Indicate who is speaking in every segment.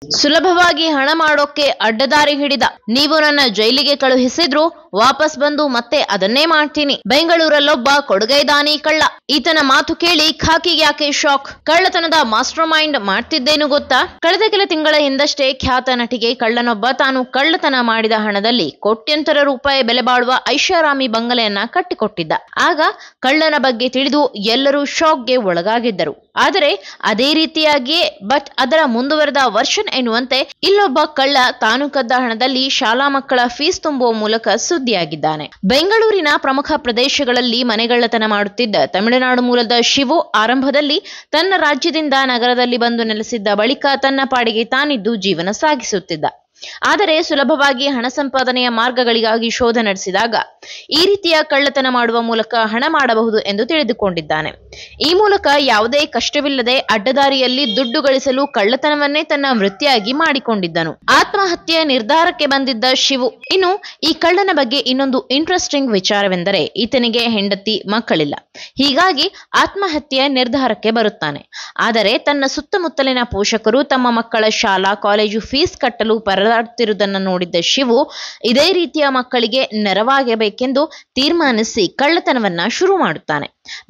Speaker 1: ಸುಲಭವಾಗಿ ಹಣ ಮಾಡೋಕೆ ಅಡ್ಡದಾರಿ ಹಿಡಿದ. ನೀವು ನನ್ನ ಜೈಲಿಗೆ ಕಳುಹಿಸಿದ್ರು ವಾಪಸ್ ಬಂದು ಮತ್ತೆ ಅದನ್ನೇ ಮಾಡ್ತೀನಿ. ಬೆಂಗಳೂರಲ್ಲೊಬ್ಬ ಕೊಡುಗೈದಾನಿ ಕಳ್ಳ. ಈತನ ಮಾತು ಕೇಳಿ ಖಾಕಿಗೆ ಯಾಕೆ ಶಾಕ್. ಕಳ್ಳತನದ ಮಾಸ್ಟರ್ ಮೈಂಡ್ ಮಾಡ್ತಿದ್ದೇನು ಗೊತ್ತಾ? ಕಳೆದ ಕೆಲ ತಿಂಗಳ ಹಿಂದಷ್ಟೇ ಖ್ಯಾತ ನಟಿಗೆ ಕಳ್ಳನೊಬ್ಬ ತಾನು ಕಳ್ಳತನ ಮಾಡಿದ ಹಣದಲ್ಲಿ ಕೋಟ್ಯಂತರ ರೂಪಾಯಿ ಬೆಲೆ ಬಾಳುವ ಐಷಾರಾಮಿ ಬಂಗಲೆಯನ್ನ ಕಟ್ಟಿಕೊಟ್ಟಿದ್ದ. ಆಗ ಕಳ್ಳನ ಬಗ್ಗೆ ತಿಳಿದು ಎಲ್ಲರೂ ಶಾಕ್ಗೆ ಒಳಗಾಗಿದ್ದರು. ಆದರೆ ಅದೇ ರೀತಿಯಾಗಿಯೇ ಬಟ್ ಅದರ ಮುಂದುವರೆದ ವರ್ಷನ್ ಎನ್ನುವಂತೆ ಇಲ್ಲೊಬ್ಬ ಕಳ್ಳ ತಾನು ಕದ್ದ ಹಣದಲ್ಲಿ ಶಾಲಾ ಮಕ್ಕಳ ಫೀಸ್ ತುಂಬುವ ಮೂಲಕ ಸುದ್ದಿಯಾಗಿದ್ದಾನೆ. ಬೆಂಗಳೂರಿನ ಪ್ರಮುಖ ಪ್ರದೇಶಗಳಲ್ಲಿ ಮನೆಗಳ್ಳತನ ಮಾಡುತ್ತಿದ್ದ ತಮಿಳುನಾಡು ಮೂಲದ ಶಿವು ಆರಂಭದಲ್ಲಿ ತನ್ನ ರಾಜ್ಯದಿಂದ ನಗರದಲ್ಲಿ ಬಂದು ನೆಲೆಸಿದ್ದ ಬಳಿಕ ತನ್ನ ಪಾಡಿಗೆ ತಾನಿದ್ದು ಜೀವನ ಸಾಗಿಸುತ್ತಿದ್ದ. ಆದರೆ ಸುಲಭವಾಗಿ ಹಣ ಸಂಪಾದನೆಯ ಮಾರ್ಗಗಳಿಗಾಗಿ ಶೋಧ ನಡೆಸಿದಾಗ ಈ ರೀತಿಯ ಕಳ್ಳತನ ಮಾಡುವ ಮೂಲಕ ಹಣ ಮಾಡಬಹುದು ಎಂದು ತಿಳಿದುಕೊಂಡಿದ್ದಾನೆ. ಈ ಮೂಲಕ ಯಾವುದೇ ಕಷ್ಟವಿಲ್ಲದೆ ಅಡ್ಡದಾರಿಯಲ್ಲಿ ದುಡ್ಡು ಗಳಿಸಲು ಕಳ್ಳತನವನ್ನೇ ತನ್ನ ವೃತ್ತಿಯಾಗಿ ಮಾಡಿಕೊಂಡಿದ್ದನು. ಆತ್ಮಹತ್ಯೆಯ ನಿರ್ಧಾರಕ್ಕೆ ಬಂದಿದ್ದ ಶಿವು. ಇನ್ನು ಈ ಕಳ್ಳನ ಬಗ್ಗೆ ಇನ್ನೊಂದು ಇಂಟ್ರೆಸ್ಟಿಂಗ್ ವಿಚಾರವೆಂದರೆ ಈತನಿಗೆ ಹೆಂಡತಿ ಮಕ್ಕಳಿಲ್ಲ. ಹೀಗಾಗಿ ಆತ್ಮಹತ್ಯೆಯ ನಿರ್ಧಾರಕ್ಕೆ ಬರುತ್ತಾನೆ. ಆದರೆ ತನ್ನ ಸುತ್ತಮುತ್ತಲಿನ ಪೋಷಕರು ತಮ್ಮ ಮಕ್ಕಳ ಶಾಲಾ ಕಾಲೇಜು ಫೀಸ್ ಕಟ್ಟಲು ಪರದಾಡುತ್ತಿರುವುದನ್ನು ನೋಡಿದ್ದ ಶಿವು ಇದೇ ರೀತಿಯ ಮಕ್ಕಳಿಗೆ ನೆರವಾಗಬೇಕೆಂದು ತೀರ್ಮಾನಿಸಿ ಕಳ್ಳತನವನ್ನ ಶುರು ಮಾಡುತ್ತಾನೆ.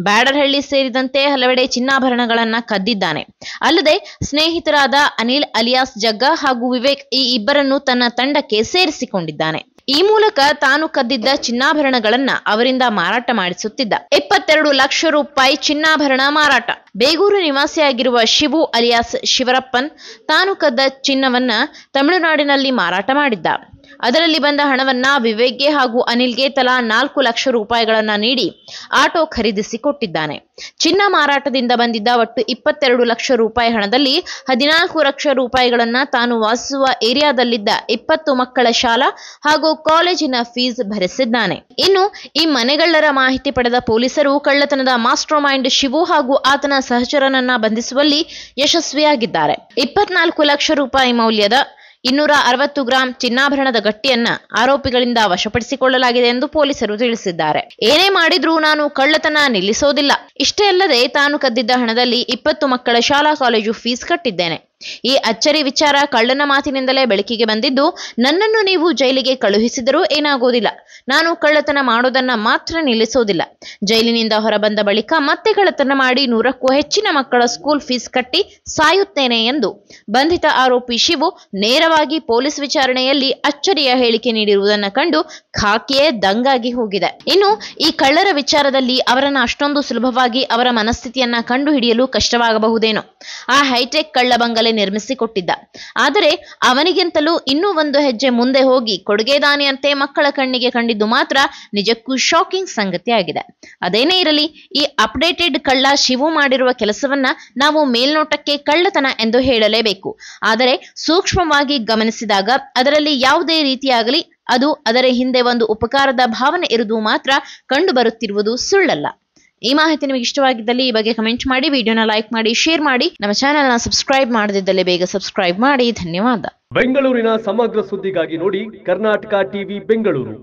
Speaker 1: ಬ್ಯಾಡರಹಳ್ಳಿ ಸೇರಿದಂತೆ ಹಲವೆಡೆ ಚಿನ್ನಾಭರಣಗಳನ್ನ ಕದ್ದಿದ್ದಾನೆ. ಅಲ್ಲದೆ ಸ್ನೇಹಿತರಾದ ಅನಿಲ್ ಅಲಿಯಾಸ್ ಜಗ್ಗ ಹಾಗೂ ವಿವೇಕ್ ಈ ಇಬ್ಬರನ್ನು ತನ್ನ ತಂಡಕ್ಕೆ ಸೇರಿಸಿಕೊಂಡಿದ್ದಾನೆ. ಈ ಮೂಲಕ ತಾನು ಕದ್ದಿದ್ದ ಚಿನ್ನಾಭರಣಗಳನ್ನ ಅವರಿಂದ ಮಾರಾಟ ಮಾಡಿಸುತ್ತಿದ್ದ. 22 ಲಕ್ಷ ರೂಪಾಯಿ ಚಿನ್ನಾಭರಣ ಮಾರಾಟ. ಬೇಗೂರು ನಿವಾಸಿಯಾಗಿರುವ ಶಿವು ಅಲಿಯಾಸ್ ಶಿವರಪ್ಪನ್ ತಾನು ಕದ್ದ ಚಿನ್ನವನ್ನ ತಮಿಳುನಾಡಿನಲ್ಲಿ ಮಾರಾಟ ಮಾಡಿದ್ದ. ಅದರಲ್ಲಿ ಬಂದ ಹಣವನ್ನ ವಿವೇಕ್ಗೆ ಹಾಗೂ ಅನಿಲ್ಗೆ ತಲಾ 4 ಲಕ್ಷ ರೂಪಾಯಿಗಳನ್ನ ನೀಡಿ ಆಟೋ ಖರೀದಿಸಿ ಕೊಟ್ಟಿದ್ದಾನೆ. ಚಿನ್ನ ಮಾರಾಟದಿಂದ ಬಂದಿದ್ದ ಒಟ್ಟು 22 ಲಕ್ಷ ರೂಪಾಯಿ ಹಣದಲ್ಲಿ 14 ಲಕ್ಷ ರೂಪಾಯಿಗಳನ್ನ ತಾನು ವಾಸಿಸುವ ಏರಿಯಾದಲ್ಲಿದ್ದ 20 ಮಕ್ಕಳ ಶಾಲಾ ಹಾಗೂ ಕಾಲೇಜಿನ ಫೀಸ್ ಭರಿಸಿದ್ದಾನೆ. ಇನ್ನು ಈ ಮನೆಗಳ್ಳರ ಮಾಹಿತಿ ಪಡೆದ ಪೊಲೀಸರು ಕಳ್ಳತನದ ಮಾಸ್ಟರ್ ಮೈಂಡ್ ಶಿವು ಹಾಗೂ ಆತನ ಸಹಚರನನ್ನ ಬಂಧಿಸುವಲ್ಲಿ ಯಶಸ್ವಿಯಾಗಿದ್ದಾರೆ. 24 ಲಕ್ಷ ರೂಪಾಯಿ ಮೌಲ್ಯದ 260 ಗ್ರಾಂ ಚಿನ್ನಾಭರಣದ ಗಟ್ಟಿಯನ್ನ ಆರೋಪಿಗಳಿಂದ ವಶಪಡಿಸಿಕೊಳ್ಳಲಾಗಿದೆ ಎಂದು ಪೊಲೀಸರು ತಿಳಿಸಿದ್ದಾರೆ. ಏನೇ ಮಾಡಿದ್ರೂ ನಾನು ಕಳ್ಳತನ ನಿಲ್ಲಿಸೋದಿಲ್ಲ. ಇಷ್ಟೇ ಅಲ್ಲದೆ ತಾನು ಕದ್ದಿದ್ದ ಹಣದಲ್ಲಿ 20 ಮಕ್ಕಳ ಶಾಲಾ ಕಾಲೇಜು ಫೀಸ್ ಕಟ್ಟಿದ್ದೇನೆ. ಈ ಅಚ್ಚರಿ ವಿಚಾರ ಕಳ್ಳನ ಮಾತಿನಿಂದಲೇ ಬೆಳಕಿಗೆ ಬಂದಿದ್ದು, ನನ್ನನ್ನು ನೀವು ಜೈಲಿಗೆ ಕಳುಹಿಸಿದರೂ ಏನಾಗೋದಿಲ್ಲ. ನಾನು ಕಳ್ಳತನ ಮಾಡೋದನ್ನ ಮಾತ್ರ ನಿಲ್ಲಿಸೋದಿಲ್ಲ. ಜೈಲಿನಿಂದ ಹೊರಬಂದ ಬಳಿಕ ಮತ್ತೆ ಕಳ್ಳತನ ಮಾಡಿ 100ಕ್ಕೂ ಹೆಚ್ಚಿನ ಮಕ್ಕಳ ಸ್ಕೂಲ್ ಫೀಸ್ ಕಟ್ಟಿ ಸಾಯುತ್ತೇನೆ ಎಂದು ಬಂಧಿತ ಆರೋಪಿ ಶಿವು ನೇರವಾಗಿ ಪೊಲೀಸ್ ವಿಚಾರಣೆಯಲ್ಲಿ ಅಚ್ಚರಿಯ ಹೇಳಿಕೆ ನೀಡಿರುವುದನ್ನು ಕಂಡು ಖಾಕಿಯೇ ದಂಗಾಗಿ ಹೋಗಿದೆ. ಇನ್ನು ಈ ಕಳ್ಳರ ವಿಚಾರದಲ್ಲಿ ಅವರನ್ನ ಅಷ್ಟೊಂದು ಸುಲಭವಾಗಿ ಅವರ ಮನಸ್ಥಿತಿಯನ್ನ ಕಂಡು ಹಿಡಿಯಲು ಕಷ್ಟವಾಗಬಹುದೇನೋ. ಆ ಹೈಟೆಕ್ ಕಳ್ಳ ಬಂಗಲೆ ನಿರ್ಮಿಸಿಕೊಟ್ಟಿದ್ದ. ಆದರೆ ಅವನಿಗಿಂತಲೂ ಇನ್ನೂ ಒಂದು ಹೆಜ್ಜೆ ಮುಂದೆ ಹೋಗಿ ಕೊಡುಗೆದಾನಿಯಂತೆ ಮಕ್ಕಳ ಕಣ್ಣಿಗೆ ಕಂಡಿದ್ದು ಮಾತ್ರ ನಿಜಕ್ಕೂ ಶಾಕಿಂಗ್ ಸಂಗತಿಯಾಗಿದೆ. ಅದೇನೇ ಇರಲಿ, ಈ ಅಪ್ಡೇಟೆಡ್ ಕಳ್ಳ ಶಿವು ಮಾಡಿರುವ ಕೆಲಸವನ್ನ ನಾವು ಮೇಲ್ನೋಟಕ್ಕೆ ಕಳ್ಳತನ ಎಂದು ಹೇಳಲೇಬೇಕು. ಆದರೆ ಸೂಕ್ಷ್ಮವಾಗಿ ಗಮನಿಸಿದಾಗ ಅದರಲ್ಲಿ ಯಾವುದೇ ರೀತಿಯಾಗಲಿ ಅದು ಅದರ ಹಿಂದೆ ಒಂದು ಉಪಕಾರದ ಭಾವನೆ ಇರುವುದು ಮಾತ್ರ ಕಂಡು ಬರುತ್ತಿರುವುದು ಸುಳ್ಳಲ್ಲ. ಈ ಮಾಹಿತಿ ನಿಮಗೆ ಇಷ್ಟವಾಗಿದ್ದಲ್ಲಿ ಈ ಬಗ್ಗೆ ಕಮೆಂಟ್ ಮಾಡಿ, ವಿಡಿಯೋನ ಲೈಕ್ ಮಾಡಿ, ಶೇರ್ ಮಾಡಿ. ನಮ್ಮ ಚಾನೆಲ್ನ ಸಬ್ಸ್ಕ್ರೈಬ್ ಮಾಡದಿದ್ದಲ್ಲಿ ಬೇಗ ಸಬ್ಸ್ಕ್ರೈಬ್ ಮಾಡಿ. ಧನ್ಯವಾದ.
Speaker 2: ಬೆಂಗಳೂರಿನ ಸಮಗ್ರ ಸುದ್ದಿಗಾಗಿ ನೋಡಿ ಕರ್ನಾಟಕ ಟಿವಿ ಬೆಂಗಳೂರು.